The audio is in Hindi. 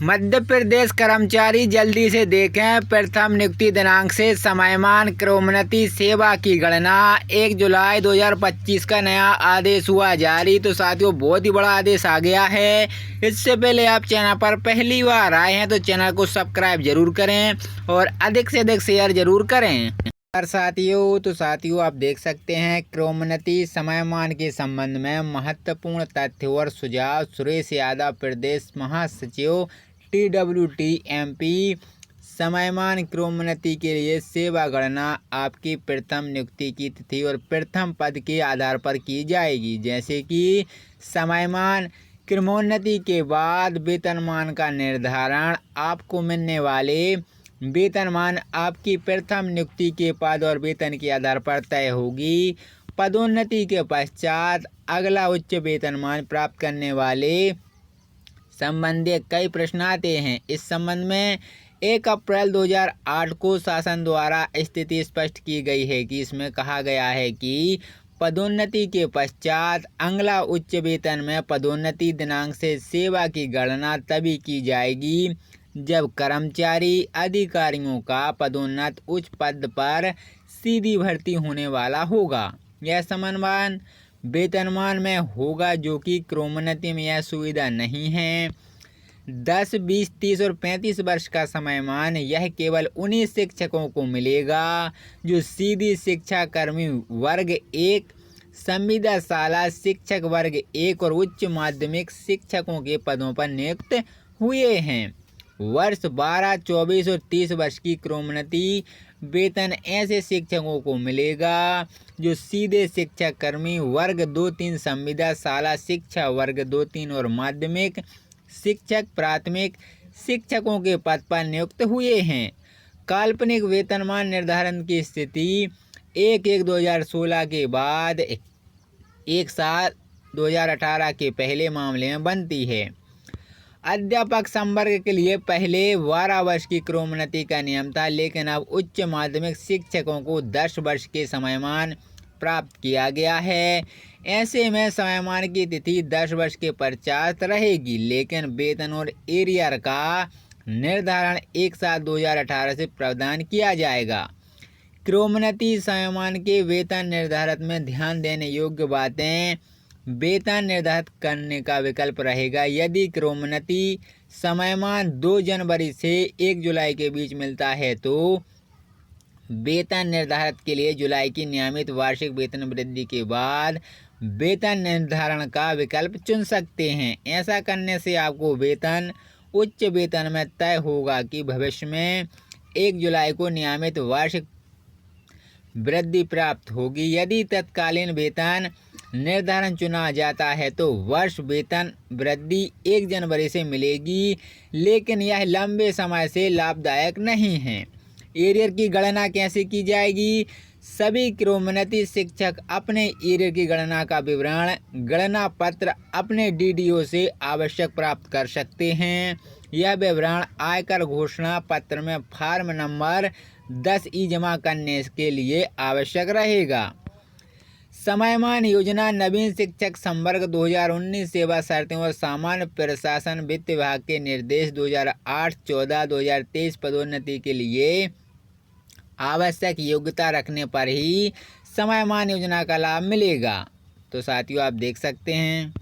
मध्य प्रदेश कर्मचारी जल्दी से देखें प्रथम नियुक्ति दिनांक से समयमान क्रमोन्नति सेवा की गणना। 1 जुलाई 2025 का नया आदेश हुआ जारी। तो साथियों बहुत ही बड़ा आदेश आ गया है। इससे पहले आप चैनल पर पहली बार आए हैं तो चैनल को सब्सक्राइब जरूर करें और अधिक से अधिक शेयर जरूर करें। साथियों आप देख सकते हैं क्रमोन्नति समयमान के संबंध में महत्वपूर्ण तथ्य और सुझाव। सुरेश यादव प्रदेश महासचिव TWT-MP। समयमान क्रमोन्नति के लिए सेवा गणना आपकी प्रथम नियुक्ति की तिथि और प्रथम पद के आधार पर की जाएगी। जैसे कि समयमान क्रमोन्नति के बाद वेतनमान का निर्धारण। आपको मिलने वाले वेतनमान आपकी प्रथम नियुक्ति के पद और वेतन के आधार पर तय होगी। पदोन्नति के पश्चात अगला उच्च वेतनमान प्राप्त करने वाले संबंधी कई प्रश्न आते हैं। इस संबंध में 1 अप्रैल 2008 को शासन द्वारा स्थिति स्पष्ट की गई है कि इसमें कहा गया है कि पदोन्नति के पश्चात अगला उच्च वेतन में पदोन्नति दिनांक से सेवा की गणना तभी की जाएगी जब कर्मचारी अधिकारियों का पदोन्नत उच्च पद पर सीधी भर्ती होने वाला होगा। यह समयमान वेतनमान में होगा जो कि क्रमोन्नति में यह सुविधा नहीं है। 10, 20, 30 और 35 वर्ष का समयमान यह केवल उन्हीं शिक्षकों को मिलेगा जो सीधी शिक्षा कर्मी वर्ग 1, संविदा शाला शिक्षक वर्ग 1 और उच्च माध्यमिक शिक्षकों के पदों पर नियुक्त हुए हैं। वर्ष 12, 24 और 30 वर्ष की क्रमोन्नति वेतन ऐसे शिक्षकों को मिलेगा जो सीधे शिक्षक कर्मी वर्ग 2, 3, संविदा शाला शिक्षा वर्ग 2, 3 और माध्यमिक शिक्षक प्राथमिक शिक्षकों के पद पर नियुक्त हुए हैं। काल्पनिक वेतनमान निर्धारण की स्थिति 1/1/2016 के बाद 1/7 2018 के पहले मामले में बनती है। अध्यापक संवर्ग के लिए पहले 12 वर्ष की क्रमोन्नति का नियम था, लेकिन अब उच्च माध्यमिक शिक्षकों को 10 वर्ष के समयमान प्राप्त किया गया है। ऐसे में समयमान की तिथि 10 वर्ष के पश्चात रहेगी, लेकिन वेतन और एरियर का निर्धारण 1/7/2018 से प्रावधान किया जाएगा। क्रमोन्नति समयमान के वेतन निर्धारण में ध्यान देने योग्य बातें। वेतन निर्धारित करने का विकल्प रहेगा यदि क्रमोन्नति समयमान 2 जनवरी से 1 जुलाई के बीच मिलता है तो वेतन निर्धारण के लिए जुलाई की नियमित वार्षिक वेतन वृद्धि के बाद वेतन निर्धारण का विकल्प चुन सकते हैं। ऐसा करने से आपको वेतन उच्च वेतन में तय होगा कि भविष्य में 1 जुलाई को नियमित वार्षिक वृद्धि प्राप्त होगी। यदि तत्कालीन वेतन निर्धारण चुना जाता है तो वर्ष वेतन वृद्धि 1 जनवरी से मिलेगी, लेकिन यह लंबे समय से लाभदायक नहीं है। एरियर की गणना कैसे की जाएगी? सभी क्रमोन्नति शिक्षक अपने एरियर की गणना का विवरण गणना पत्र अपने DDO से आवश्यक प्राप्त कर सकते हैं। यह विवरण आयकर घोषणा पत्र में फॉर्म नंबर 10E जमा करने के लिए आवश्यक रहेगा। समयमान योजना नवीन शिक्षक संवर्ग 2019 सेवा शर्तें और सामान्य प्रशासन वित्त विभाग के निर्देश 2008, 14, 2023 पदोन्नति के लिए आवश्यक योग्यता रखने पर ही समयमान योजना का लाभ मिलेगा। तो साथियों आप देख सकते हैं